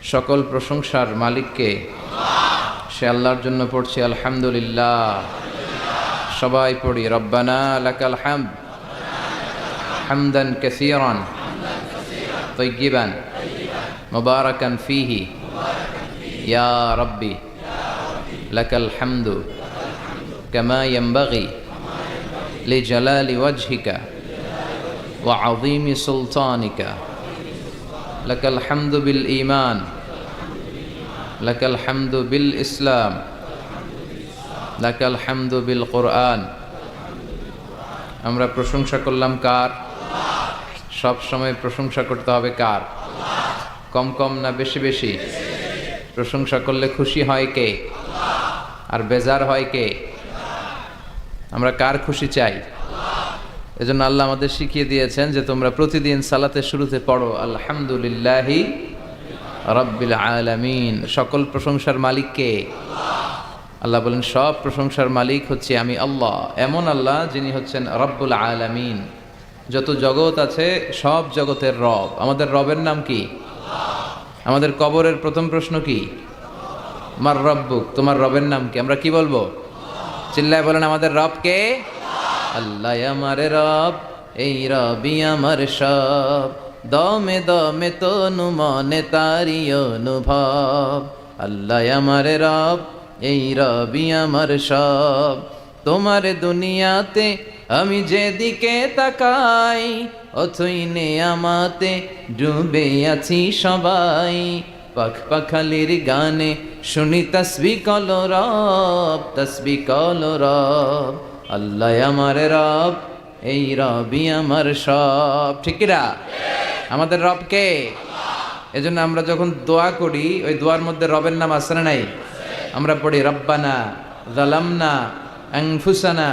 সকল প্রশংসার মালিককে, সে আল্লাহর জন্য পড়ছি আলহামদুলিল্লাহ। সবাই পড়ি রব্বানা লাকাল হামদ হামদান কাসীরান তাইয়িবান মুবারাকান ফীহি ইয়া রাব্বি লাকাল হামদু কামা ইয়ানবাগি লিজালালি ওয়াজহিকা ওয়া আযীমি সুলতানিকা। লাকাল হামদু বিল ঈমান লাকাল হামদু বিল ইসলাম লাকাল হামদু বিল কোরআন। আমরা প্রশংসা করলাম কার? সব সময় প্রশংসা করতে হবে কার? কম কম না বেশি বেশি? প্রশংসা করলে খুশি হয় কে আর বেজার হয় কে? আমরা কার খুশি চাই? এজন্য আল্লাহ আমাদের শিখিয়ে দিয়েছেন যে তোমরা প্রতিদিন সালাতের শুরুতে পড়ো আলহামদুলিল্লাহি রাব্বিল আলামিন। সকল প্রশংসার মালিক কে? আল্লাহ বলেন সব প্রশংসার মালিক হচ্ছে আমি আল্লাহ, এমন আল্লাহ যিনি হচ্ছেন রব্বুল আলামিন। যত জগৎ আছে সব জগতের রব। আমাদের রবের নাম কি? আমাদের কবরের প্রথম প্রশ্ন কি? মার রব্বুক, তোমার রবের নাম কি? আমরা কি বলবো? চিল্লায় বলেন আমাদের রব কে? আল্লাহ আমার রব, এই রবি আমার সব, দমে দমে তনু মনে তারি অনুভব। আল্লাহ আমার রব, এই রবি আমার সব, তোমার দুনিয়াতে আমি যেদিকে তাকাই অথই নেয়ামতে ডুবে আছি সবাই। পাখ পাখালির গানে শুনি তসবিহ কলো রব, তসবিহ কলো রব। আল্লাহ আমার রব, এই রবি আমার সব। ঠিক কিনা? আমাদের রব কে? এজন্য আমরা যখন দোয়া করি ওই দোয়ার মধ্যে রবের নাম আছে না নাই? আমরা পড়ি রব্বানা যালামনা আনফুসানা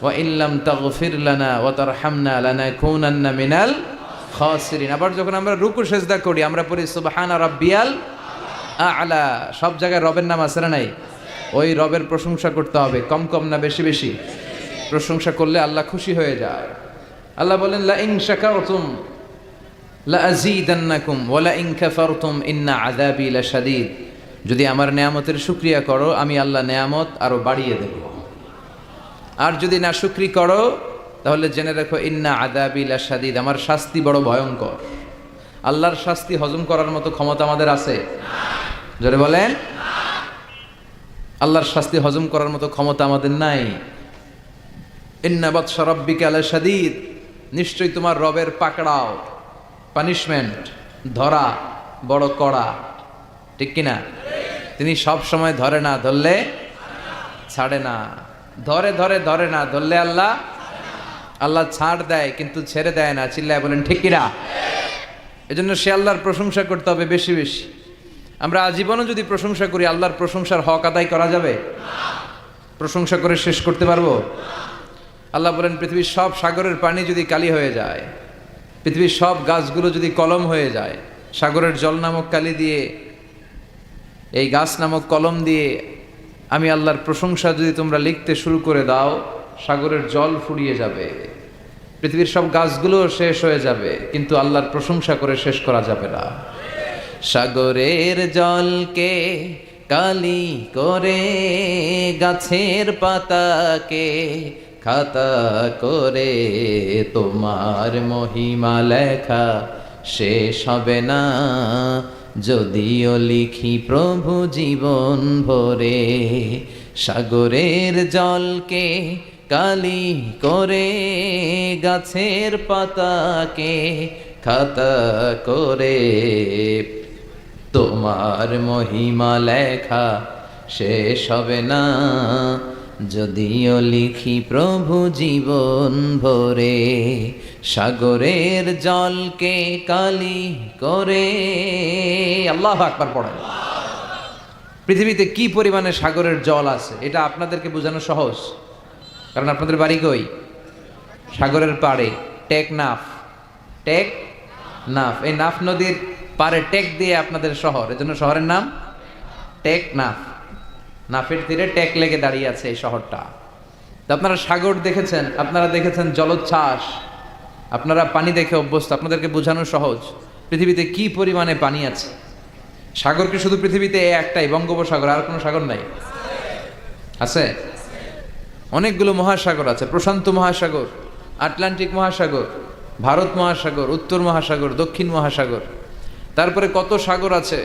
ওয়া ইল্লাম তাগফির লানা ওয়া তারহামনা লানাকুনান্না মিনাল খাসিরিন। আবার যখন আমরা রুকু সিজদা করি আমরা পড়ি সুবহানা রাব্বিয়াল আ'লা। সব জায়গায় রবের নাম আছে না নাই? ওই রবের প্রশংসা করতে হবে, কম কম না বেশি বেশি? প্রশংসা করলে আল্লাহ খুশি হয়ে যায়। আল্লাহ বলেন লা ইন শাকারতুম লা আযীদান্নাকুম ওয়া লা ইন কাফারতুম ইন্না আযাবি লাশাদীদ। যদি আমার নেয়ামতের শুকরিয়া করো আমি আল্লাহ নেয়ামত আরো বাড়িয়ে দেব, আর যদি না শুকরি করো তাহলে জেনে রাখো ইন্না আযাবি লাশাদীদ, আমার শাস্তি বড় ভয়ঙ্কর। আল্লাহর শাস্তি হজম করার মতো ক্ষমতা আমাদের আছে? জোরে বলেন। আল্লাহর শাস্তি হজম করার মতো ক্ষমতা আমাদের নাই। ইন্না বাতশা রাব্বিকা লাশাদীদ, নিশ্চয়ই তোমার রবের পাকড়াও, পানিশমেন্ট, ধরা বড় কড়া। ঠিক কিনা? তিনি সব সময় ধরে না, ধরলে ছাড়ে না। ধরে ধরে ধরে না, ধরলে আল্লাহ আল্লাহ ছাড় দেয় কিন্তু ছেড়ে দেয় না। চিল্লায় বলেন ঠিক কিনা? এজন্য সে আল্লাহর প্রশংসা করতে হবে বেশি বেশি। আমরা আজীবনও যদি প্রশংসা করি আল্লাহর প্রশংসার হক আদায় করা যাবে? প্রশংসা করে শেষ করতে পারবো? আল্লাহ বলেন পৃথিবীর সব সাগরের পানি যদি কালি হয়ে যায়, পৃথিবীর সব গাছগুলো যদি কলম হয়ে যায়, সাগরের জল নামক কালি দিয়ে, এই গাছ নামক কলম দিয়ে আমি আল্লাহর প্রশংসা যদি তোমরা লিখতে শুরু করে দাও, সাগরের জল ফুরিয়ে যাবে, পৃথিবীর সব গাছগুলো শেষ হয়ে যাবে, কিন্তু আল্লাহর প্রশংসা করে শেষ করা যাবে না। সাগরের জলকে কালি করে গাছের পাতাকে খাতা করে তোমার মহিমা লেখা শেষ হবে না, যদিও লিখি প্রভু জীবন ভরে। সাগরের জলকে কালি করে গাছের পাতাকে খাতা করে তোমার মহিমা লেখা শেষ হবে না, যদিও লিখি প্রভু জীবন ভরে। সাগরের জলকে কালি করে। আল্লাহু আকবার পড়েন। পৃথিবীতে কি পরিমাণে সাগরের জল আছে এটা আপনাদেরকে বোঝানো সহজ, কারণ আপনাদের বাড়ি কই? সাগরের পাড়ে। টেকনাফ, টেকনাফ। এই নাফ নদীর পাড়ে টেক দিয়ে আপনাদের শহর, এজন্য শহরের নাম টেকনাফ। নাফের তীরে টেক লেগে দাঁড়িয়ে আছে এই শহরটা। তো আপনারা সাগর দেখেছেন, আপনারা দেখেছেন জলোচ্ছ্বাস, আপনারা পানি দেখে অভ্যস্ত, আপনাদেরকে বোঝানো সহজ। পৃথিবীতে কি পরিমাণে পানি আছে সাগর কি শুধু পৃথিবীতে এই একটাই, বঙ্গোপসাগর, আর কোনো সাগর নাই? আছে অনেকগুলো মহাসাগর আছে, প্রশান্ত মহাসাগর, আটলান্টিক মহাসাগর, ভারত মহাসাগর, উত্তর মহাসাগর, দক্ষিণ মহাসাগর, তারপরে কত সাগর আছে,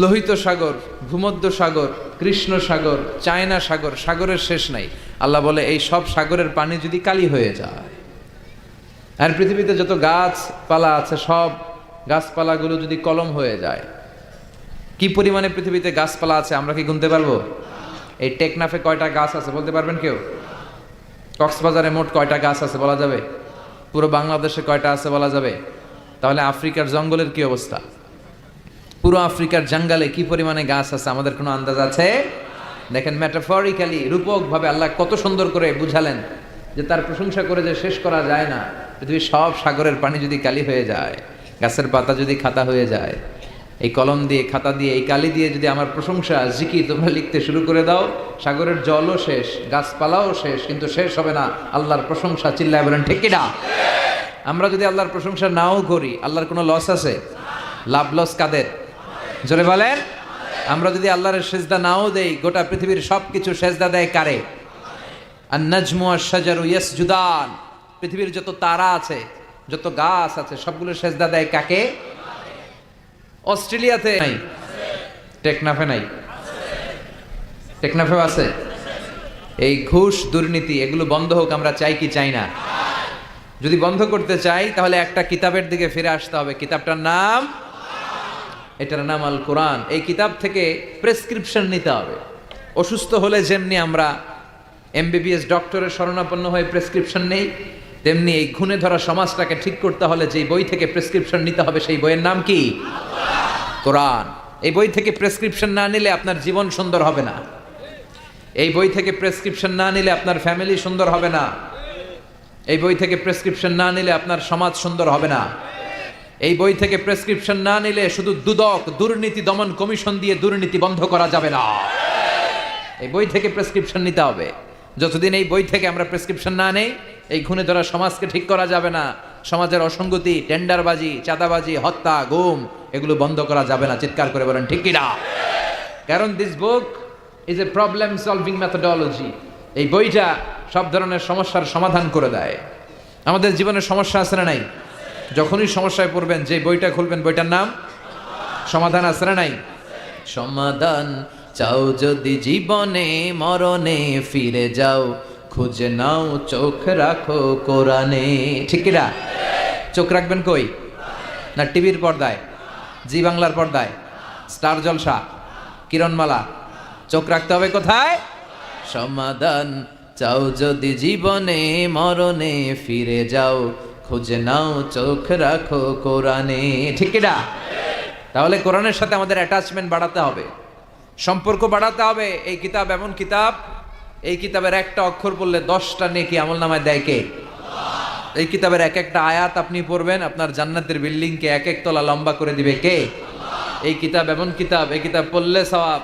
লোহিত সাগর, ভূমধ্য সাগর, কৃষ্ণ সাগর, চায়না সাগর, সাগরের শেষ নাই। আল্লাহ বলে এই সব সাগরের পানি যদি কালি হয়ে যায়, আর পৃথিবীতে যত গাছপালা আছে সব গাছপালাগুলো যদি কলম হয়ে যায়, কি পরিমাণে পৃথিবীতে গাছপালা আছে আমরা কি গুনতে পারবো? এই টেকনাফে কয়টা গাছ আছে বলতে পারবেন কেউ? কক্সবাজারে মোট কয়টা গাছ আছে বলা যাবে? পুরো বাংলাদেশে কয়টা আছে বলা যাবে? তাহলে আফ্রিকার জঙ্গলের কি অবস্থা? পুরো আফ্রিকার জঙ্গলে কি পরিমাণে গাছ আছে আমাদের কোনো আন্দাজ আছে? দেখেন, মেটাফরিক্যালি, রূপকভাবে আল্লাহ কত সুন্দর করে বুঝালেন যে তার প্রশংসা করে যে শেষ করা যায় না। পৃথিবীর সব সাগরের পানি যদি কালি হয়ে যায়, গাছের পাতা যদি খাতা হয়ে যায়, এই কলম দিয়ে, খাতা দিয়ে, এই কালি দিয়ে যদি আমার প্রশংসা, জিকির তোমরা লিখতে শুরু করে দাও, সাগরের জলও শেষ, গাছপালাও শেষ, কিন্তু শেষ হবে না আল্লাহর প্রশংসা। চিল্লায় বলেন ঠিক কিনা? আমরা যদি আল্লাহর প্রশংসা নাও করি, আল্লাহর কোনো লস আছে? লাভ লস কাদের? জোরে বলেন। আমরা যদি আল্লাহর সেজদা নাও দেই, গোটা পৃথিবীর সব কিছু সেজদা দেয় কারে? আন-নাজমু আশ-শাজারু ইয়াসজুদান। পৃথিবীর যত তারা আছে, যত গাছ আছে, সবগুলো সেজদা দেয় কাকে? অস্ট্রেলিয়াতে নাই, টেকনাফে নাই, টেকনাফেও আছে। এই ঘুষ, দুর্নীতি, এগুলো বন্ধ হোক আমরা চাই কি চাই না? যদি বন্ধ করতে চাই তাহলে একটা কিতাবের দিকে ফিরে আসতে হবে। কিতাবটার নাম, এটার নাম আল কোরআন। এই কিতাব থেকে প্রেসক্রিপশন নিতে হবে। অসুস্থ হলে যেমনি আমরা এমবিবিএস ডক্টরের শরণাপন্ন হয়ে প্রেসক্রিপশন নেই, তেমনি এই ঘুণে ধরা সমাজটাকে ঠিক করতে হলে যে বই থেকে প্রেসক্রিপশন নিতে হবে, সেই বইয়ের নাম কি? কোরআন। এই বই থেকে প্রেসক্রিপশন না নিলে আপনার জীবন সুন্দর হবে না। এই বই থেকে প্রেসক্রিপশন না নিলে আপনার ফ্যামিলি সুন্দর হবে না। এই বই থেকে প্রেসক্রিপশন না নিলে আপনার সমাজ সুন্দর হবে না। এই বই থেকে প্রেসক্রিপশন না নিলে শুধু দুদক, দুর্নীতি দমন কমিশন দিয়ে দুর্নীতি বন্ধ করা যাবে না। এই বই থেকে প্রেসক্রিপশন নিতে হবে। যতদিন এই বই থেকে আমরা প্রেসক্রিপশন না নেই, এই ঘুণে ধরা সমাজকে ঠিক করা যাবে না। সমাজের অসঙ্গতি, টেন্ডারবাজি, চাঁদাবাজি, হত্যা, গুম, এগুলো বন্ধ করা যাবে না। চিৎকার করে বলেন ঠিক কিনা? কারণ this book is a problem solving methodology. এই বইটা সব ধরনের সমস্যার সমাধান করে দেয়। আমাদের জীবনের সমস্যা আছে না নাই? যখনই সমস্যায় পড়বেন, যে বইটা খুলবেন, বইটার নাম সমাধান। আছে না নাই? সমাধান চাও যদি জীবনে, মরণে ফিরে যাও, খুঁজে নাও চোখ রাখো কোরআনে। ঠিক কিনা? চোখ রাখবেন কই? না টিভির পর্দায়, জি বাংলার পর্দায়, স্টার জলসা, কিরণমালা? চোখ রাখতে হবে কোথায়? সমাধান চাও যদি জীবনে, মরণে ফিরে যাও, খুঁজে নাও চোখ রাখো কোরআনে। ঠিক কিনা? তাহলে কোরআনের সাথে আমাদের অ্যাটাচমেন্ট বাড়াতে হবে, সম্পর্ক বাড়াতে হবে। এই কিতাব এমন কিতাব, এই কিতাবের একটা অক্ষর পড়লে 10টা নেকি আমলনামায় দেয় কে? এই কিতাবের এক একটা আয়াত আপনি পড়বেন, আপনার জান্নাতের বিল্ডিংকে এক এক তলা লম্বা করে দিবে কে? এই কিতাব এমন কিতাব, এই কিতাব পড়লে সওয়াব,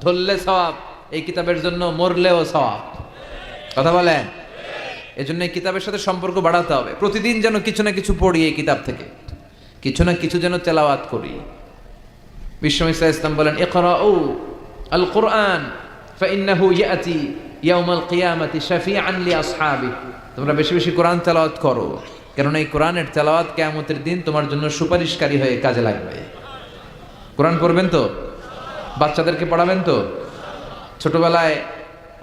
ধরলে সওয়াব, এই কিতাবের জন্য মরলেও সওয়াব। কথা বলেন? এই জন্য এই কিতাবের সাথে সম্পর্ক বাড়াতে হবে। প্রতিদিন যেন কিছু না কিছু পড়ি এই কিতাব থেকে, কিছু না কিছু যেন তেলাওয়াত করি। বিশ্বনবী সাল্লাল্লাহু আলাইহি ওয়াসাল্লাম বলেন, ইকরাউ আল কুরআন ফাইন্নাহু ইয়াতি ইয়াউমাল কিয়ামাতি শাফিআন লি আসহাবি। তোমরা বেশি বেশি কোরআন তেলাওয়াত করো, কারণ এই কোরআনের তেলাওয়াত কিয়ামতের দিন তোমার জন্য সুপারিশকারী হয়ে কাজে লাগবে। কোরআন পড়বেন তো? বাচ্চাদেরকে পড়াবেন তো? ছোটবেলায়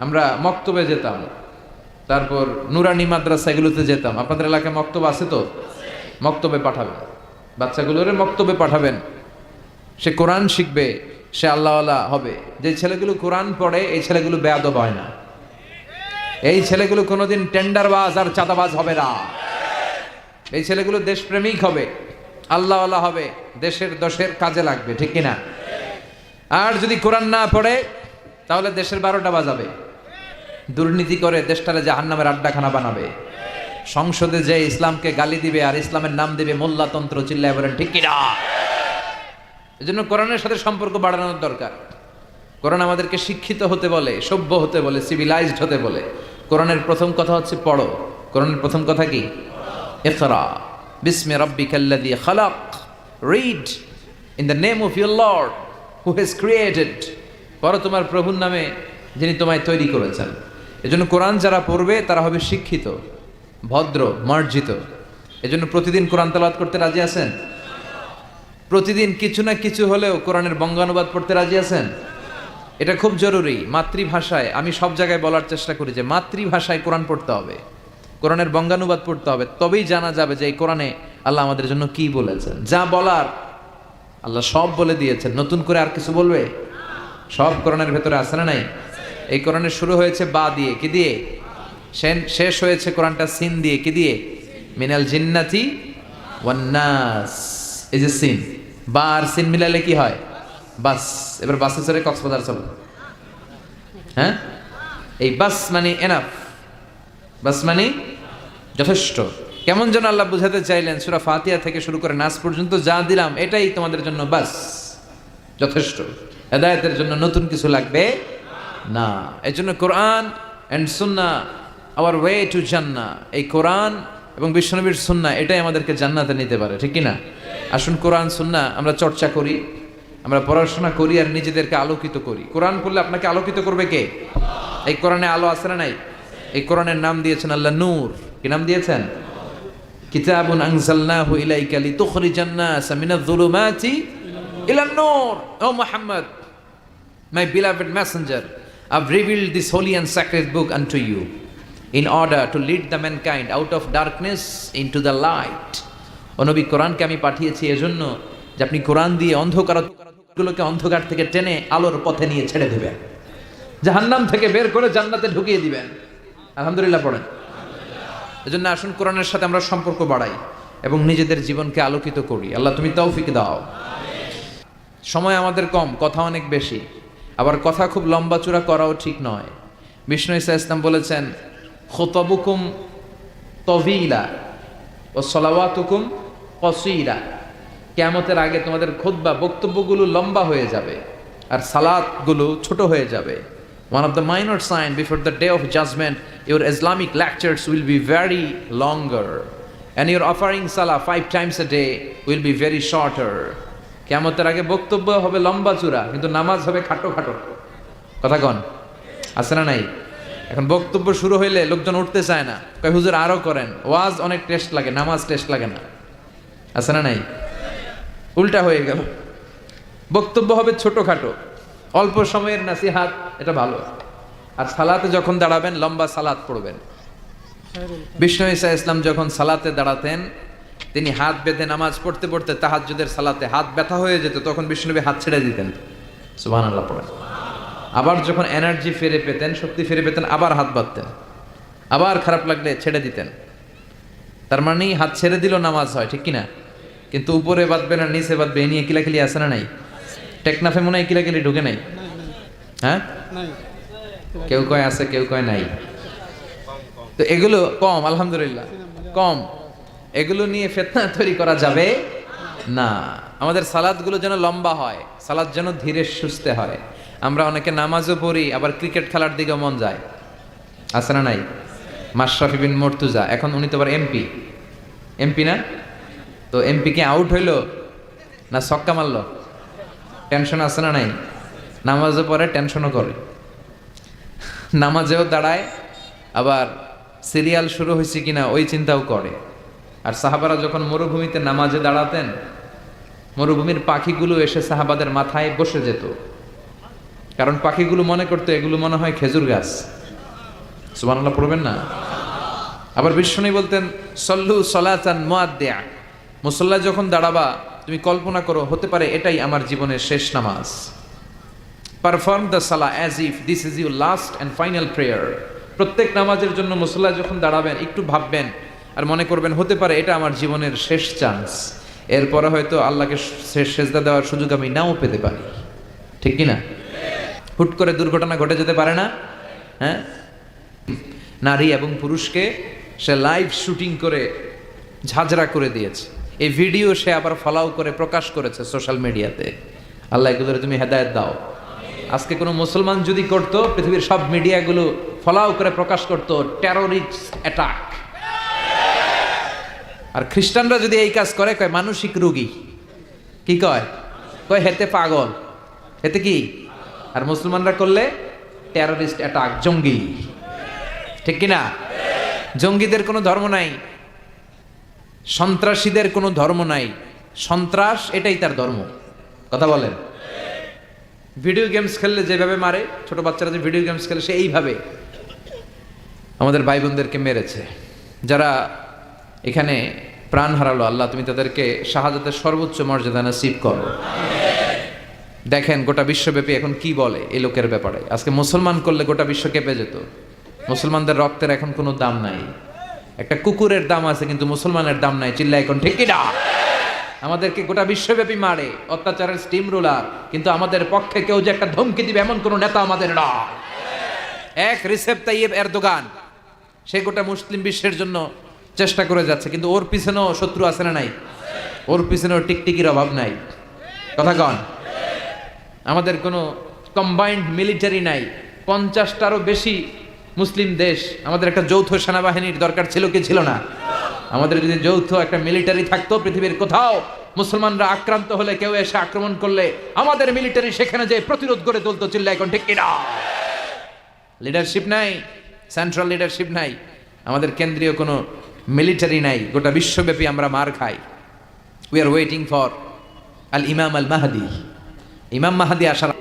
আমরা মক্তবে যেতাম, তারপর নুরানি মাদ্রাসা এগুলোতে যেতাম। আপনাদের এলাকায় মক্তব আছে তো? মক্তবে পাঠাবেন বাচ্চাগুলোরে, মক্তবে পাঠাবেন। সে কোরআন শিখবে, সে আল্লাহওয়ালা হবে। যে ছেলেগুলো কোরআন পড়ে, এই ছেলেগুলো বেয়াদব হয় না। এই ছেলেগুলো কোনোদিন টেন্ডারবাজ আর চাঁদাবাজ হবে না। এই ছেলেগুলো দেশপ্রেমিক হবে, আল্লাহওয়ালা হবে, দেশের দোষের কাজে লাগবে। ঠিক কিনা? আর যদি কোরআন না পড়ে, তাহলে দেশের 12টা বাজাবে, দুর্নীতি করে দেশটারে জাহান্নামের আড্ডাখানা বানাবে। সংসদে যে ইসলামকে গালি দিবে আর ইসলামের নাম দিবে মোল্লাতন্ত্র। চিল্লায় বলেন ঠিক কিনা? এজন্য কোরআনের সাথে সম্পর্ক বাড়ানোর দরকার। কোরআন আমাদেরকে শিক্ষিত হতে বলে, সভ্য হতে বলে, সিভিলাইজড হতে বলে। কোরআনের প্রথম কথা হচ্ছে পড়ো। কোরআনের প্রথম কথা কি? ইকরা বিসমি রাব্বিকাল্লাযী খালাক। Read in the name of your lord who has created, পড়ো তোমার প্রভুর নামে যিনি তোমায় তৈরি করেছেন। এজন্য কোরআন যারা পড়বে তারা হবে শিক্ষিত, ভদ্র, মার্জিত। এজন্য প্রতিদিন কোরআন তেলাওয়াত করতে রাজি আছেন? প্রতিদিন কিছু না কিছু হলেও কোরআনের বঙ্গানুবাদ পড়তে রাজি আছেন? এটা খুব জরুরি। মাতৃভাষায়, আমি সব জায়গায় বলার চেষ্টা করি যে মাতৃভাষায় কোরআন পড়তে হবে, কোরআনের বঙ্গানুবাদ পড়তে হবে, তবেই জানা যাবে যে এই কোরআনে আল্লাহ আমাদের জন্য কি বলেছেন। যা বলার আল্লাহ সব বলে দিয়েছেন, নতুন করে আর কিছু বলবে? সব কোরআনের ভেতরে আছে না নাই? এই কোরআনের শুরু হয়েছে বা দিয়ে, কি দিয়ে? শেষ হয়েছে কোরআনটা সিন দিয়ে, কি দিয়ে? মিনাল জিন্নাতি ওয়ান নাস। এই যে সিন, বা আর সিন মিলালে কি হয়? বাস। এবার বাসে চড়ে কক্সবাজার চলো। হ্যাঁ, এই বাস মানে এনাফ, বাস মানে যথেষ্ট। কেমন যেন আল্লাহ বুঝাতে চাইলেন, সূরা ফাতিহা থেকে শুরু করে নাস পর্যন্ত যা দিলাম এটাই তোমাদের জন্য বাস, যথেষ্ট। হেদায়েতের জন্য নতুন কিছু লাগবে না। এই জন্য কোরআন and Sunnah hour way to জান্নাহ। এই কোরআন এবং বিশ্বনবীর সুন্নাহ এটাই আমাদেরকে জান্নাতে নিতে পারে, ঠিক কি না? আসুন কোরআন সুন্নাহ আমরা চর্চা করি, আমরা পড়াশোনা করি আর নিজেদেরকে আলোকিত করি। কোরআন পড়লে আপনাকে আলোকিত করবে কে? এই কোরআনে আলো আছে না নাই? এই কোরআনের নাম দিয়েছেন আল্লাহ নূর। কি নাম দিয়েছেন? কিতাবুন আনজালনাহু ইলাইকা লিতুখরিজান NASA Minaj যুলুমাতি ইলান Noor. O Muhammad, my beloved messenger, I've revealed this holy and sacred book unto you in order to lead the mankind out of darkness into the light. ও নবী, কোরআনকে আমি পাঠিয়েছি এজন্য যে আপনি কোরআন দিয়ে অন্ধকারগুলোকে অন্ধকার থেকে টেনে আলোর পথে নিয়ে ছেড়ে দেবেন, জাহান্নাম থেকে বের করে জান্নাতে ঢুকিয়ে দিবেন। আলহামদুলিল্লাহ পড়েন। এজন্য আসুন কোরআনের সাথে আমরা সম্পর্ক বাড়াই এবং নিজেদের জীবনকে আলোকিত করি। আল্লাহ তুমি তৌফিক দাও। সময় আমাদের কম, কথা অনেক বেশি, আবার কথা খুব লম্বা চূড়া করাও ঠিক নয়। বিষ্ণু ঈসা ইসলাম বলেছেন, খুতবুকুম তভিলা ও সলাওয়াতুকুম কসীরা। কিয়ামতের আগে তোমাদের খুতবা, বক্তব্যগুলো লম্বা হয়ে যাবে আর সালাতগুলো ছোট হয়ে যাবে। One of the minor signs before the day of judgment, your Islamic lectures will be very longer and your offering salah 5 times a day will be very shorter. কিয়ামতের আগে বক্তব্য হবে লম্বা চূড়া, কিন্তু নামাজ হবে খাটো খাটো। কথা কন, আছে না নাই? এখন বক্তব্য শুরু হইলে লোকজন উঠতে চায় না, কয় হুজুর আরো করেন। ওয়াজ অনেক টেস্ট লাগে, নামাজ টেস্ট লাগে না। আছে না নাই? উল্টা হয়ে গেল। বক্তব্য হবে ছোটখাটো, অল্প সময়ের নাসিহাত, এটা ভালো। আর সালাতে যখন দাঁড়াবেন লম্বা সালাত পড়বেন। বিষ্ণু ঈসা ইসলাম যখন সালাতে দাঁড়াতেন, তিনি হাত বেঁধে নামাজ পড়তে পড়তে তাহাজ্জুদের সালাতে হাত ব্যথা হয়ে যেত, তখন বিষ্ণুনবী হাত ছেড়ে দিতেন। সুবহানাল্লাহ পড়েন। আবার যখন এনার্জি ফিরে পেতেন, শক্তি ফিরে পেতেন, আবার হাত বাঁধতেন, আবার খারাপ লাগলে ছেড়ে দিতেন। তার মানে হাত ছেড়ে দিল নামাজ হয়, ঠিক কিনা? কিন্তু উপরে বাঁধবে না নিচে বাঁধবে, এ নিয়ে কিলাকিলি আছে না নাই? টেকনাফে মনে হয় কিলাকিলি ঢুকে নাই? হ্যাঁ, কেউ কয় আছে, কেউ কয় নাই। তো এগুলো কম, আলহামদুলিল্লাহ কম। এগুলো নিয়ে ফিতনা তৈরি করা যাবে না। আমাদের সালাদগুলো যেন লম্বা হয়, সালাদ যেন ধীরে সুস্থে হয়। আমরা অনেকে নামাজও পড়ি, আবার ক্রিকেট খেলার দিকে মন যায়। আছে না নাই? মাশরাফি বিন মুর্তজা, এখন উনি তো আবার এমপি না? তো এমপি কি আউট হইলো না ছক্কা মারলো? টেনশন আছে না নাই? নামাজও পড়ে, টেনশনও করে, নামাজেও দাঁড়ায়, আবার সিরিয়াল শুরু হয়েছে কিনা ওই চিন্তাও করে। আর সাহাবারা যখন মরুভূমিতে নামাজে দাঁড়াতেন, মরুভূমির পাখিগুলো এসে সাহাবাদের মাথায় বসে যেত, কারণ পাখিগুলো মনে করতো এগুলো মনে হয় খেজুর গাছ। সুবহানাল্লাহ পড়বেন না? আবার বিশ্বনবী বলতেন, সল্লু সলাতান মুআদ্দিয়া, মুসল্লা যখন দাঁড়াবা তুমি কল্পনা করো হতে পারে এটাই আমার জীবনের শেষ নামাজ। Perform the Salah as if this is your last and final prayer. প্রত্যেক নামাজের জন্য মুসল্লা যখন দাঁড়াবেন একটু ভাববেন আর মনে করবেন হতে পারে এটা আমার জীবনের শেষ চান্স, এরপরে হয়তো আল্লাহকে সেজদা দেওয়ার সুযোগ আমি নাও পেতে পারি, ঠিক কিনা? হুট করে দুর্ঘটনা ঘটে যেতে পারে না? হ্যাঁ, নারী এবং পুরুষকে সে লাইভ শুটিং করে ঝাঁঝরা করে দিয়েছে। এই ভিডিও সে আবার ফলাও করে প্রকাশ করেছে সোশ্যাল মিডিয়াতে। আল্লাহ এগুলোর তুমি হেদায়েত দাও। আজকে কোনো মুসলমান যদি করতো, পৃথিবীর সব মিডিয়াগুলো ফলাও করে প্রকাশ করতো টেররিস্ট অ্যাটাক। আর খ্রিস্টানরা যদি এই কাজ করে, কয় মানসিক রোগী। কি কয়? কয় হেতে পাগল, হেতে কি? আর মুসলমানরা করলে টেররিস্ট অ্যাটাক, জঙ্গি। ঠিক কিনা? জঙ্গিদের কোনো ধর্ম নাই, সন্ত্রাসীদের কোনো ধর্ম নাই, সন্ত্রাস এটাই তার ধর্ম। কথা বলেন। ভিডিও গেমস খেললে যেভাবে মারে, ছোট বাচ্চারা যে ভিডিও গেমস খেলে সে এইভাবে আমাদের ভাই বোনদেরকে মেরেছে। যারা এখানে প্রাণ হারালো, আল্লাহ তুমি তাদেরকে শাহাদাতের সর্বোচ্চ মর্যাদা নসিব করো। দেখেন গোটা বিশ্বব্যাপী এখন কি বলে এই লোকের ব্যাপারে। আজকে মুসলমান করলে গোটা বিশ্ব কেঁপে যেত। মুসলমানদের রক্তের এখন কোনো দাম নাই। একটা কুকুরের দাম আছে কিন্তু মুসলমানের দাম নাই। চিল্লা এখন ঠিক কিনা? আমাদেরকে গোটা বিশ্বব্যাপী মারে, অত্যাচারের স্টিম রোলার, কিন্তু আমাদের পক্ষে কেউ যে একটা ধমকি দিবে এমন কোন নেতা আমাদের না। এক রিসেপ তাইয়েব এরদোগান, সে গোটা মুসলিম বিশ্বের জন্য চেষ্টা করে যাচ্ছে, কিন্তু ওর পিছনেও শত্রু আছে না নাই? ওর পিছনেও টিকটিকির অভাব নাই। কথা কন। আমাদের কোনো কম্বাইন্ড মিলিটারি নাই। 50টারও বেশি মুসলিম দেশ, আমাদের একটা যৌথ সেনাবাহিনীর দরকার ছিল কি ছিল না? আমাদের যদি যৌথ একটা মিলিটারি থাকতো, পৃথিবীর কোথাও মুসলমানরা আক্রান্ত হলে, কেউ এসে আক্রমণ করলে আমাদের মিলিটারি সেখানে যে প্রতিরোধ করে তুলতো। চিল্লা এখন ঠিক কিনা? লিডারশিপ নাই, সেন্ট্রাল লিডারশিপ নাই, আমাদের কেন্দ্রীয় কোনো মিলিটারি নাই। গোটা বিশ্বব্যাপী আমরা মার খাই। উই আর ওয়েটিং ফর আল ইমাম আল মাহদি। ইমাম মাহদি আসার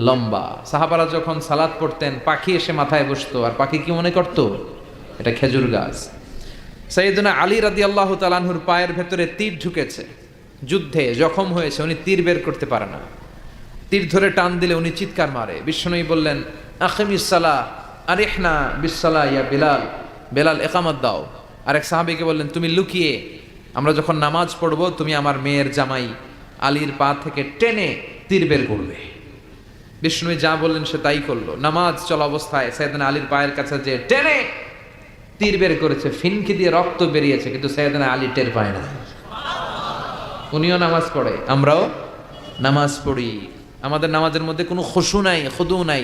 লম্বা। সাহাবারা যখন সালাত পড়তেন, পাখি এসে মাথায় বসতো, আর পাখি কি মনে করতো? এটা খেজুর গাছ। সাইয়েদনা আলী রাদিয়াল্লাহু তাআলা আনহুর পায়ের ভেতরে তীর ঢুকেছে, যুদ্ধে জখম হয়েছে, উনি তীর বের করতে পারে না। তীর ধরে টান দিলে উনি চিৎকার মারে। বিশ্বনবী বললেন, আকিমিস সালাহ আরিহনা বিসসালাহ ইয়া বিলাল, বেলাল ইকামত দাও। আরেক সাহাবীকে বললেন, তুমি লুকিয়ে আমরা যখন নামাজ পড়বো, তুমি আমার মেয়ের জামাই আলীর পা থেকে টেনে তীর বের করবে। বিষ্ণুই যা বললেন সে তাই করলো। নামাজ চলা অবস্থায় সাইয়েদনা আলীর পায়ের কাছে যে টেনে তীর বের করেছে, ফিনকি দিয়ে রক্ত বেরিয়েছে, কিন্তু সাইয়েদনা আলী টের পায় না। উনিও নামাজ পড়ে, আমরাও নামাজ পড়ি। আমাদের নামাজের মধ্যে কোনো খুশু নাই, খুদু নাই।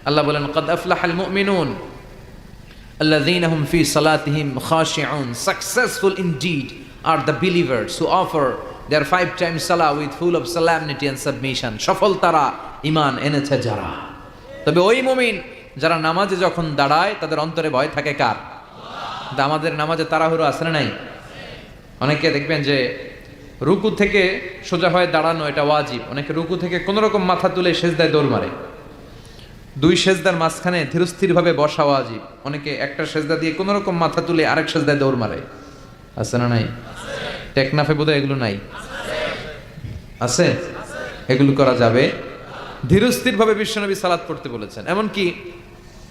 আল্লাহ বলেন, ক্বাদ আফলাহাল মুমিনুন আল্লাযীনা হুম ফী সালাতিহিম খাশিউন। Successful indeed are the believers who offer their 5 times সালাহ with full of solemnity and submission। সফল তারা, ঈমান এনেছে যারা। তবে ওই মুমিন যারা নামাজে যখন দাঁড়ায় তাদের অন্তরে ভয় থাকে কার? আমাদের নামাজে তাড়াহুড়ো আছে না নাই? অনেকে দেখবেন যে রুকু থেকে সোজা হয়ে দাঁড়ানো এটা ওয়াজিব, অনেকে রুকু থেকে কোন রকম মাথা তুলে সেজদায় দৌড় মারে। 2 সেজদার মাঝখানে ধীরস্থির ভাবে বসা ওয়াজিব, অনেকে একটা সেজদা দিয়ে কোন রকম মাথা তুলে আরেক সেজদায় দৌড় মারে। আছে না নাই? টেকনাফে বোধহয় এগুলো নাই, আছে? এগুলো করা যাবে। ধীরস্থির ভাবে বিশ্বনবী সালাত পড়তে বলেছেন। এমনকি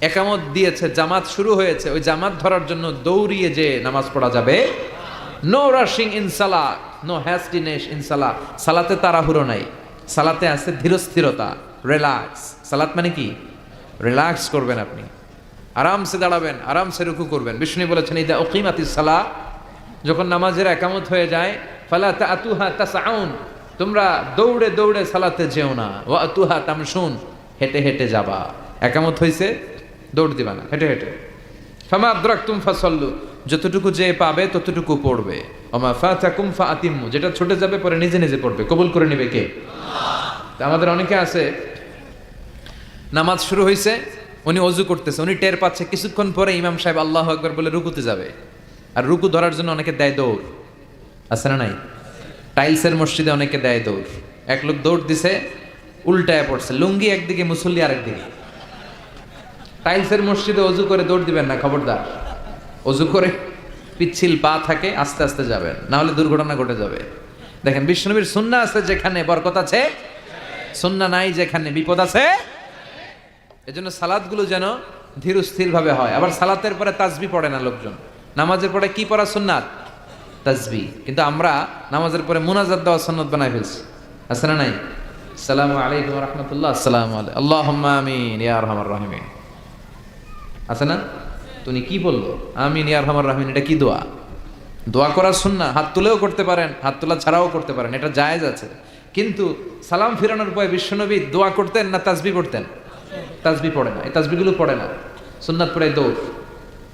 একামত দিয়েছে, জামাত শুরু হয়েছে, ওই জামাত ধরার জন্য দৌড়িয়ে যে নামাজ পড়া যাবে। নো রাশিং ইন সালাত, নো হ্যাস্টিনেস ইন সালাত। সালাতে তাড়াহুড়ো নাই, সালাতে আছে ধীরস্থিরতা, রিল্যাক্স। সালাত মানে কি? রিল্যাক্স করবেন আপনি, আরামসে দাঁড়াবেন, আরামসে রুকু করবেন। বিষ্ণু বলেছেন, ইদা উকিমাতিস সালাহ, যখন নামাজের একামত হয়ে যায়, ফালা তাতুহা তাসাউন, তোমরা দৌড়ে দৌড়ে সালাতে যেও না। ওয়া আতুহা তামশুন, হেঁটে হেঁটে যাবা। একামত হয়েছে, দৌড় দিবা না, হেঁটে হেঁটে। ফামা আদরাকতুম ফাসাল্লু, যতটুকু যে পাবে ততটুকু পড়বে। ওমা ফাতাকুম ফাআতিমু, যেটা ছুটে যাবে পরে নিজে নিজে পড়বে। কবুল করে নেবে কে? আল্লাহ। আমাদের অনেকে আছে, নামাজ শুরু হয়েছে, উনি ওযু করতেছে, উনি টের পাচ্ছে কিছুক্ষণ পরে ইমাম সাহেব আল্লাহু আকবার বলে রুকুতে যাবে, আর রুকু ধরার জন্য অনেকে দেয় দৌড়। আছে না নাই? টাইলসের মসজিদে অনেকে দেয় দৌড়। এক লোক দৌড় দিছে, উল্টায় পড়ছে, লুঙ্গি একদিকে, মুসল্লি আরেকদিকে। টাইলসের মসজিদে অজু করে দৌড় দিবেন না, খবরদার। অজু করে পিচ্ছিল পা থাকে, আস্তে আস্তে যাবেন, না হলে দুর্ঘটনা ঘটে যাবে। দেখেন, বিশ্বনবীর সুন্নাহ আছে যেখানে বরকত আছে, সুন্নাহ নাই যেখানে বিপদ আছে। এজন্য সালাতগুলো যেন ধীর স্থির ভাবে হয়। আবার সালাতের পরে তাসবিহ পড়ে না লোকজন। নামাজের পরে কি পড়া সুন্নাত? তাসবিহ। কিন্তু আমরা নামাজের পরে মুনাজাত দেওয়া সুন্নাত বানাই ফেলছি। আছে না নাই? আসসালামু আলাইকুম ওয়া রাহমাতুল্লাহ, আসসালামু আলাইকুম, আল্লাহুম্মা আমিন ইয়া আরহামার রাহিমিন। আছে না? তুমি কি বললো? আমিন ইয়া আরহামার রাহিমিন, এটা কি দোয়া? দোয়া করার সুন্নাহ, হাত তুলেও করতে পারেন, হাত তোলা ছাড়াও করতে পারেন, এটা জায়েজ আছে। কিন্তু সালাম ফিরানোর পরে বিশ্বনবী দোয়া করতেন না তাসবিহ পড়তেন? তাসবিহ পড়ে না, এই তাসবিহগুলো পড়ে না। সুন্নাত পড়ে দৌড়।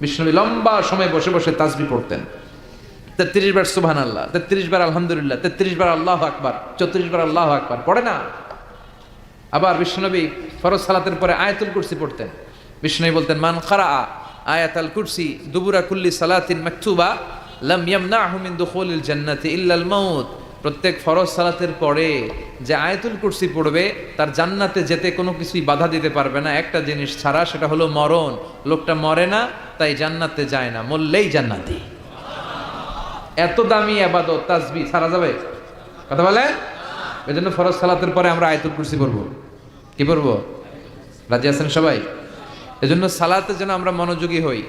বিশ্বনবী লম্বা সময় বসে বসে তাসবিহ পড়তেন। 33 বার সুবহানাল্লাহ, 33 বার আলহামদুলিল্লাহ, 33 বার আল্লাহু আকবার, 34 বার আল্লাহু আকবার পড়ে না। আবার বিশ্বনবী ফরজ সালাতের পরে আয়াতুল কুরসি পড়তেন। বিশ্বনবী বলতেন, মান ক্বারা আয়াতাল কুরসি দুবুরা কুল্লি সালাতিন মাকতুবা লাম ইয়ামনাহু মিন দুখুলিল জান্নাতি ইল্লাল মাউত। প্রত্যেক ফরজ সালাতের পরে যে আয়াতুল কুরসি পড়বে তার জান্নাতে যেতে কোনো কিছুই বাধা দিতে পারবে না, একটা জিনিস ছাড়া, সেটা হলো মরণ। লোকটা মরে না, তাই জান্নাতে যায় না, মরলেই জান্নাতি। এত দামি ইবাদত তাসবিহ ছাড়া যাবে? কথা বলে। এজন্য ফরজ সালাতের পরে আমরা আয়াতুল কুরসি পড়ব। কি পড়ব? রাজি আছেন সবাই? এজন্য সালাতে যেন আমরা মনোযোগী হই,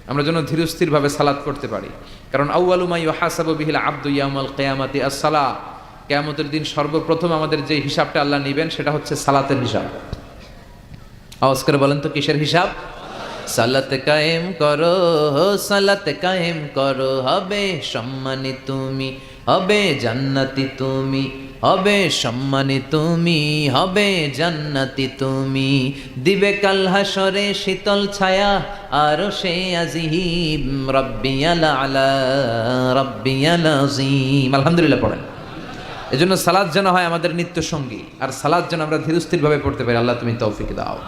আমরা যেন ধীরস্থিরভাবে সালাত করতে পারি। কারণ আউয়ালু মা ইউহাসাবু বিহিল আবদু ইয়াউমাল কিয়ামাতি আস-সালাহ। কিয়ামতের দিন সর্বপ্রথম আমাদের যে হিসাবটা আল্লাহ নেবেন সেটা হচ্ছে সালাতের হিসাব। আওয়াজ করে বলেন তো কিসের হিসাব? সালাত কায়েম করো, সালাত কায়েম করো, হবে সম্মানী তুমি, হবে জান্নাতি তুমি, হবে সম্মানী তুমি, হবে জান্নাতি তুমি। দিবে কাল হাসরে শীতল ছায়া আরশে আজিম, রাব্বিয়াল আলা রাব্বিয়াল আযীম। আলহামদুলিল্লাহ পড়েন। এজন্য সালাত যেন হয় আমাদের নিত্য সঙ্গী, আর সালাত যেন আমরা ধীরস্থিরভাবে পড়তে পারি। আল্লাহ তুমি তৌফিক দাও।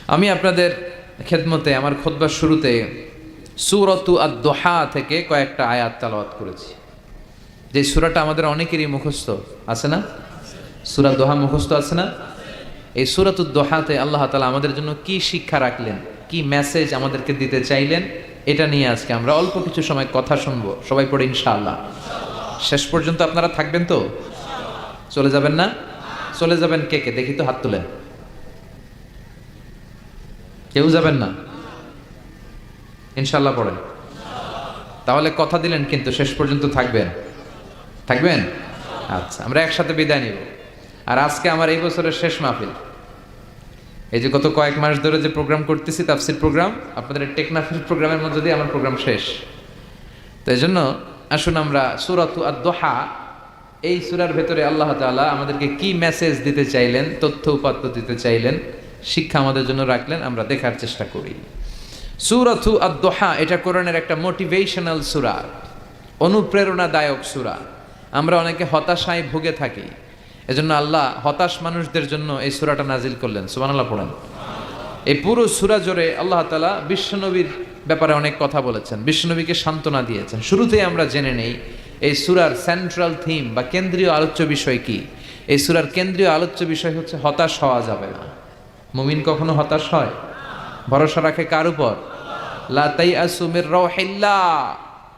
আমি আপনাদের খেদমতে আমার খুতবার শুরুতে সূরাতু আদ-দুহা থেকে কয়েকটা আয়াত তেলাওয়াত করেছি। যে সূরাটা আমাদের অনেকেরই মুখস্থ আছে না? সূরা দোহা মুখস্থ আছে না? এই সূরাতুদ দোহাতে আল্লাহ তাআলা আমাদের জন্য কি শিক্ষা রাখলেন, কি মেসেজ আমাদেরকে দিতে চাইলেন, এটা নিয়ে আজকে আমরা অল্প কিছু সময় কথা শুনবো। সবাই পড়ে ইনশাআল্লাহ। শেষ পর্যন্ত আপনারা থাকবেন তো? চলে যাবেন না? চলে যাবেন কে কে দেখি তো, হাত তুলেন। কেউ যাবেন না? ইনশাআল্লাহ পড়েন। তাহলে কথা দিলেন কিন্তু শেষ পর্যন্ত থাকবেন। থাকবেন? আচ্ছা, আমরা একসাথে বিদায় নিব। আর আজকে আমার এই বছরের শেষ মাহফিল। এই যে গত কয়েক মাস ধরে যে প্রোগ্রাম করতেছি, তাফসীর প্রোগ্রাম, আপনাদের টেকনাফিল প্রোগ্রামের মধ্যে দিয়ে আমার প্রোগ্রাম শেষ। তো এই জন্য আসুন আমরা সূরাতু আদ-দুহা, এই সূরার ভেতরে আল্লাহ তাআলা আমাদেরকে কি মেসেজ দিতে চাইলেন, তথ্য উপাত্ত দিতে চাইলেন, শিক্ষা আমাদের জন্য রাখলেন, আমরা দেখার চেষ্টা করি। সূরাতু আদ-দুহা এটা কোরআনের একটা মোটিভেশনাল সূরা, অনুপ্রেরণাদায়ক সূরা। আমরা অনেকে হতাশায় ভুগে থাকি, এজন্য আল্লাহ হতাশ মানুষদের জন্য এই সূরাটা নাজিল করলেন। সুবহানাল্লাহ পড়েন। এই পুরো সূরা জুড়ে আল্লাহ তাআলা বিশ্বনবীর ব্যাপারে অনেক কথা বলেছেন, বিশ্বনবীকে সান্ত্বনা দিয়েছেন। শুরুতেই আমরা জেনে নেই এই সূরার সেন্ট্রাল থিম বা কেন্দ্রীয় আলোচ্য বিষয় কি। এই সূরার কেন্দ্রীয় আলোচ্য বিষয় হচ্ছে হতাশ হওয়া যাবে না। মুমিন কখনো হতাশ হয়? ভরসা রাখে কার উপর? লা তাইআসু মির রাউহিল্লাহ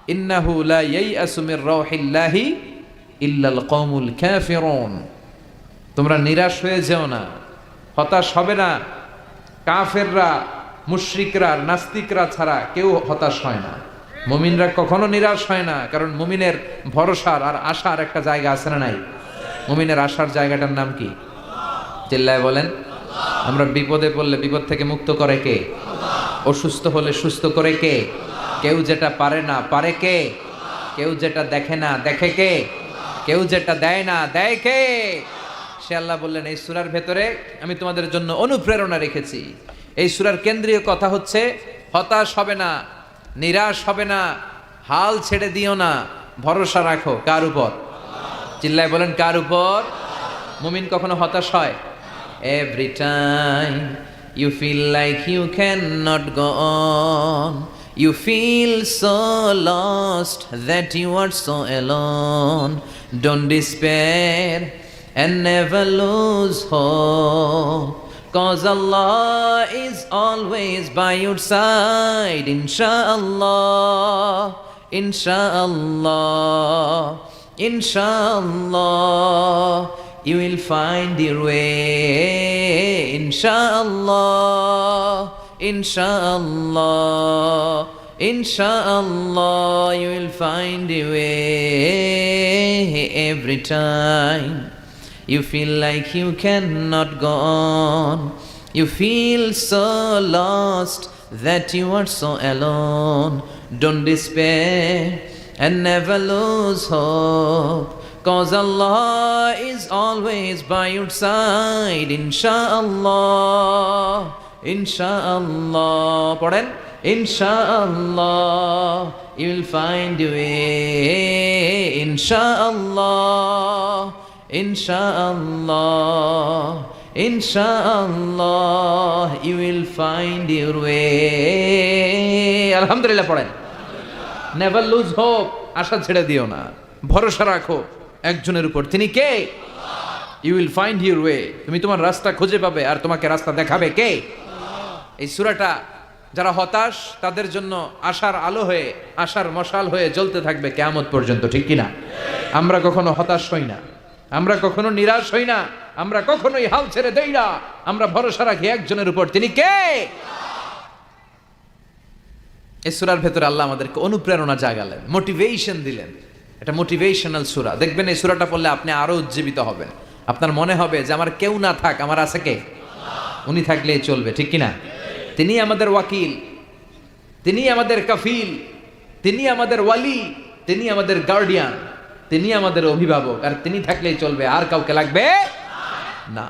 ইন্নাহু লা ইয়াইআসু মির রাউহিল্লাহি ইল্লাল কওমুল কাফিরুন। তোমরা নিরাশ হয়ে যেও না, হতাশ হবে না। কাফেররা, মুশরিকরা, নাস্তিকরা ছাড়া কেউ হতাশ হয় না। মুমিনরা কখনো নিরাশ হয় না, কারণ মুমিনের ভরসার আর আশার একটা জায়গা আছে না নাই? মুমিনের আশার জায়গাটার নাম কি? চিল্লায় বলেন। আমরা বিপদে পড়লে বিপদ থেকে মুক্ত করে কে? অসুস্থ হলে সুস্থ করে কে? কেউ যেটা পারে না পারে কে? কেউ যেটা দেখে না দেখে কে? কেউ যেটা দেয় না দেয় কে? সে আল্লাহ বললেন এই সূরার ভেতরে আমি তোমাদের জন্য অনুপ্রেরণা রেখেছি। এই সূরার কেন্দ্রীয় কথা হচ্ছে হতাশ হবে না, নিরাশ হবে না, হাল ছেড়ে দিও না, ভরসা রাখো কার উপর? চিল্লায় বলেন কার উপর? মুমিন কখনো হতাশ হয়? Every time you feel like you cannot go on, you feel so lost that you are so alone, don't despair and never lose hope, 'cause Allah is always by your side, inshallah, inshallah, inshallah. You will find your way, inshallah, inshallah, inshallah. You will find your way every time you feel like you cannot go on. You feel so lost that you are so alone. Don't despair and never lose hope, 'cause Allah is always by your side, inshallah, inshallah. পড়েন ইনশাআল্লাহ you will find a way, ইনশাআল্লাহ ইনশাআল্লাহ ইনশাআল্লাহ you will find your way। আলহামদুলিল্লাহ পড়েন। Never lose hope, আশা ছেড়ে দিও না, ভরসা রাখো একজনের উপর, তিনি কে? You will find your way, তুমি তোমার রাস্তা খুঁজে পাবে, আর তোমাকে রাস্তা দেখাবে কে? এই সূরাটা যারা হতাশ তাদের জন্য আশার আলো হয়ে, আশার মশাল হয়ে জ্বলতে থাকবে কিয়ামত পর্যন্ত, ঠিক কিনা? আমরা কখনো হতাশ হই না, আমরা কখনো নিরাশ হই না, আমরা কখনোই হাল ছেড়ে দেই না, আমরা ভরসা রাখি একজনের উপর, তিনি কে? এই সূরার ভেতরে আল্লাহ আমাদেরকে অনুপ্রেরণা জাগালেন, মোটিভেশন দিলেন। এটা মোটিভেশনাল সূরা। দেখবেন এই সূরাটা পড়লে আপনি আরো উজ্জীবিত হবেন, আপনার মনে হবে যে আমার কেউ না থাক, আমার আছে কে? উনি থাকলেই চলবে, ঠিক কিনা? তিনি আমাদের ওয়াকিল, তিনি আমাদের কাফিল, তিনি আমাদের ওয়ালি, তিনি আমাদের গার্ডিয়ান, তিনি আমাদের অভিভাবক, আর তিনি থাকলেই চলবে, আর কাউকে লাগবে না।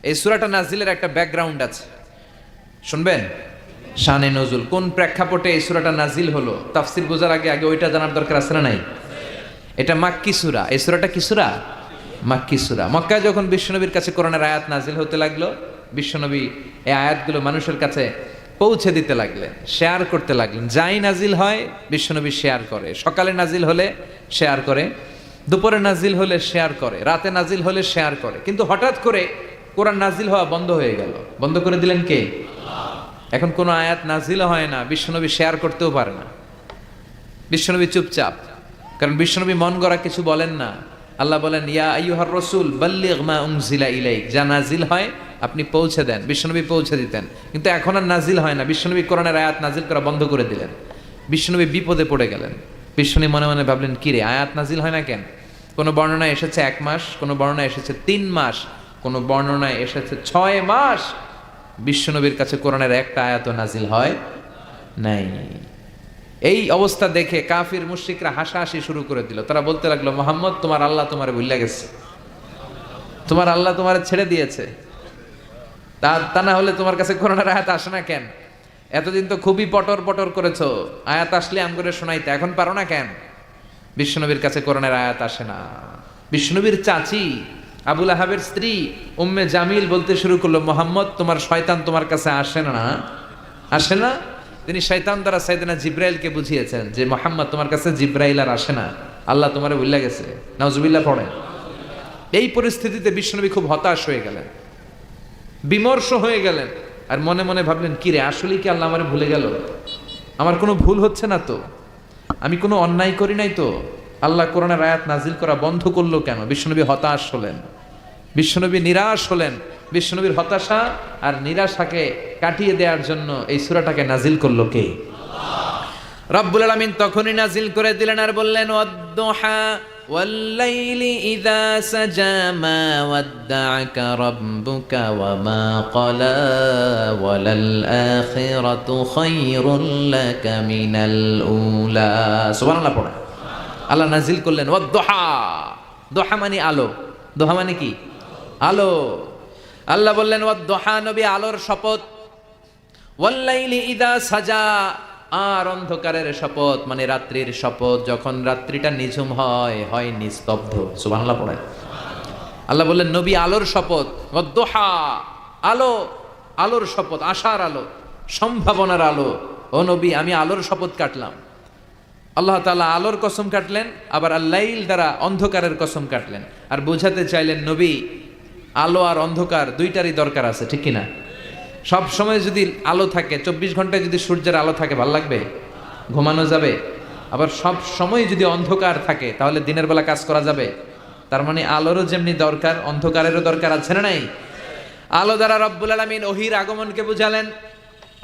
এই সূরাটা নাজিলের একটা ব্যাকগ্রাউন্ড আছে, শুনবেন? শানে নজুল, কোন প্রেক্ষাপটে এই সূরাটা নাজিল হলো, তাফসীর বোঝার আগে আগে ওইটা জানার দরকার আছে না নাই? এটা মাক্কি সূরা। এই সূরাটা কি সূরা? মাক্কি সূরা। মক্কায় যখন বিশ্বনবীর কাছে কোরআনের আয়াত নাজিল হতে লাগলো, বিশ্বনবী এই আয়াতগুলো মানুষের কাছে পৌঁছে দিতে লাগলেন, শেয়ার করতে লাগলেন। যাই নাজিল হয় বিশ্বনবী শেয়ার করে, সকালে নাজিল হলে শেয়ার করে, দুপুরে নাজিল হলে শেয়ার করে, রাতে নাজিল হলে শেয়ার করে। কিন্তু হঠাৎ করে কোরআন নাজিল হওয়া বন্ধ হয়ে গেল। বন্ধ করে দিলেন কে? এখন কোনো আয়াত নাজিল হয় না, বিশ্বনবী শেয়ার করতেও পারে না, বিশ্বনবী চুপচাপ, কারণ বিশ্বনবী মন গড়া কিছু বলেন না। আল্লাহ বলেন, ইয়া আইয়ুহার রাসূল বাল্লিগ মা উনজিলা ইলাইক, যা নাজিল হয় আপনি পৌঁছে দেন। বিশ্বনবী পৌঁছে দিতেন, কিন্তু এখন আর নাজিল হয় না। বিশ্বনবী কোরআনের আয়াত নাজিল করা বন্ধ করে দিলেন, বিশ্বনবী বিপদে পড়ে গেলেন। বিশ্বনবী মনে মনে ভাবলেন, কি রে, আয়াত নাজিল হয় না কেন? কোনো বর্ণনায় এসেছে 1 মাস, কোনো বর্ণনায় এসেছে 3 মাস, কোনো বর্ণনায় এসেছে 6 মাস বিশ্বনবীর কাছে কোরআনের একটা আয়াত নাজিল হয় নাই। এই অবস্থা দেখে কাফির মুশরিকরা হাসাহাসি শুরু করে দিল। তারা বলতে লাগলো, মুহাম্মদ, তোমার আল্লাহ তোমারে ভুলে গেছে, তোমার আল্লাহ তোমারে ছেড়ে দিয়েছে, তা না হলে তোমার কাছে কোরআনের আয়াত আসে না কেন? এতদিন তো খুবই পটর পটর করেছো, আয়াত আসলে আম করে শোনাইতে, এখন পারো না কেন? বিশ্বনবীর কাছে কোরআনের আয়াত আসে না। বিশ্বনবীর চাচি আবু লাহাবের স্ত্রী উম্মে জামিল বলতে শুরু করলো, মুহাম্মদ, তোমার শয়তান তোমার কাছে আসে না, আসে না? তিনি শয়তান দ্বারা সাইয়েদনা জিব্রাইলকে বুঝিয়েছেন যে মুহাম্মদ, তোমার কাছে জিব্রাইল আর আসে না, আল্লাহ তোমারে ভুলে গেছে। নাউজুবিল্লাহ পড়ে। এই পরিস্থিতিতে বিশ্বনবী খুব হতাশ হয়ে গেলেন, বিমর্ষ হয়ে গেলেন, আর মনে মনে ভাবলেন, কি রে, আসলে কি আল্লাহ আমারে ভুলে গেল? আমার কোনো ভুল হচ্ছে না তো, আমি কোনো অন্যায় করি নাই তো, আল্লাহ কোরআনের আয়াত নাজিল করা বন্ধ করলো কেন? বিশ্বনবী হতাশ হলেন, বিশ্বনবী নিরাশ হলেন। বিশ্বনবীর হতাশা আর নিরাশাকে কাটিয়ে দেওয়ার জন্য এই সূরাটাকে নাজিল করলো কে? রব্বুল আলামিন তখনই নাজিল করে দিলেন আর বললেন, ওয়াদ-দুহা ওয়াল-লাইলি ইযা সাজা মা ওয়াদ্দা'আকা রাব্বুকা ওয়া মা ক্বালা ওয়ালাল আখিরাতু খায়রুল লাকা মিনাল উলা। সুবহানাল্লাহ পড়া। আল্লাহ নাজিল করলেন ওয়াদ-দুহা। দুহা মানে আলো, দুহা মানে কি? আলো। আল্লাহ বললেন ওয়াদ-দুহা, নবী আলোর শপথ, ওয়াল-লাইলি ইযা সাজা, আর অন্ধকারের শপথ মানে রাত্রির শপথ, যখন রাত্রিটা নিঝুম হয়, হয় নিস্তব্ধ। সুবহানাল্লাহ পড়ে। আল্লাহ বললেন নবী আলোর শপথ, ওয়াদ-দুহা, আলো, আলোর শপথ, আশার আলো, সম্ভাবনার আলো। ও নবী, আমি আলোর শপথ কাটলাম। আল্লাহ তাআলা আলোর কসম কাটলেন, আবার আল-লাইল দ্বারা অন্ধকারের কসম কাটলেন, আর বোঝাতে চাইলেন নবী আলো আর অন্ধকার দুইটারই দরকার আছে, ঠিক কিনা? সব সময় যদি আলো থাকে, 24 ঘন্টায় যদি সূর্যের আলো থাকে, ভালো লাগবে? ঘুমানো যাবে? আবার সব সময় যদি অন্ধকার থাকে, তাহলে দিনের বেলা কাজ করা যাবে? তার মানে আলোরও যেমনি দরকার, অন্ধকারেরও দরকার আছে না নাই? আলো দ্বারা রব্বুল আলামিন ওহীর আগমনকে বুঝালেন,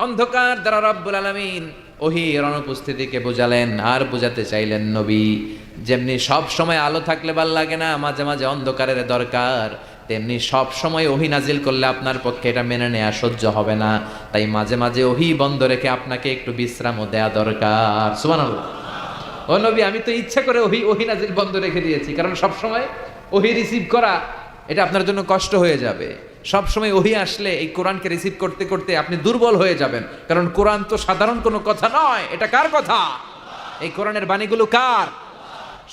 অন্ধকার দ্বারা রব্বুল আলামিন ওহীর অনুপস্থিতিকে বুঝালেন। আর বুঝাতে চাইলেন নবী যেমনি সব সময় আলো থাকলে ভাল লাগে না, মাঝে মাঝে অন্ধকারের দরকার, তেমনি সব সময় ওহী নাজিল করলে আপনার পক্ষে এটা মেনে নেওয়া সহ্য হবে না, তাই মাঝে মাঝে ওহী বন্ধ রেখে আপনাকে একটু বিশ্রামও দেয়া দরকার। সুবহানাল্লাহ। ও নবী, আমি তো ইচ্ছা করে ওহী নাজিল বন্ধ রেখে দিয়েছি, কারণ সব সময় ওহী রিসিভ করা এটা আপনার জন্য কষ্ট হয়ে যাবে। সব সময় ওহী আসলে এই কোরআনকে রিসিভ করতে করতে আপনি দুর্বল হয়ে যাবেন, কারণ কোরআন তো সাধারণ কোনো কথা নয়। এটা কার কথা? এই কোরআনের বাণীগুলো কার?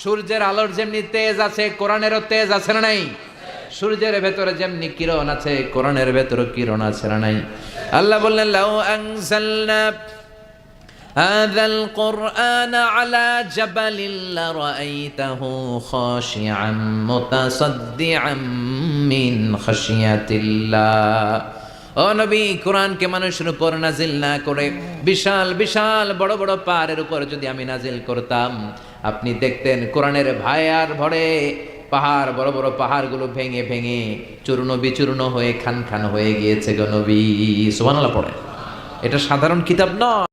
সূর্যের আলোর যেমনি তেজ আছে, কোরআনেরও তেজ আছে না নাই? সূর্যের ভেতরে যেমনি কিরণ আছে, কোরআনের ভেতরে কিরণ আছে না নাই? আল্লাহ বললেন, লাউ আনজালনা হাযাল কুরআনা আলা জাবালিন লারাআইতাহু খাশিআম মুতাসাদ্দিআম মিন খাশিয়াতিল্লাহ। ও নবী, কোরআনকে মানুষের উপর নাজিল না করে বিশাল বিশাল বড় বড় পাহাড়ের উপর যদি আমি নাজিল করতাম, আপনি দেখতেন কোরআনের ভায়ার ভরে পাহাড়, বড় বড় পাহাড়গুলো ভেঙে ভেঙে চূর্ণ বিচূর্ণ হয়ে খান খান হয়ে গিয়েছে গো নবী। সুবহানাল্লাহ পড়ে। এটা সাধারণ কিতাব নয়।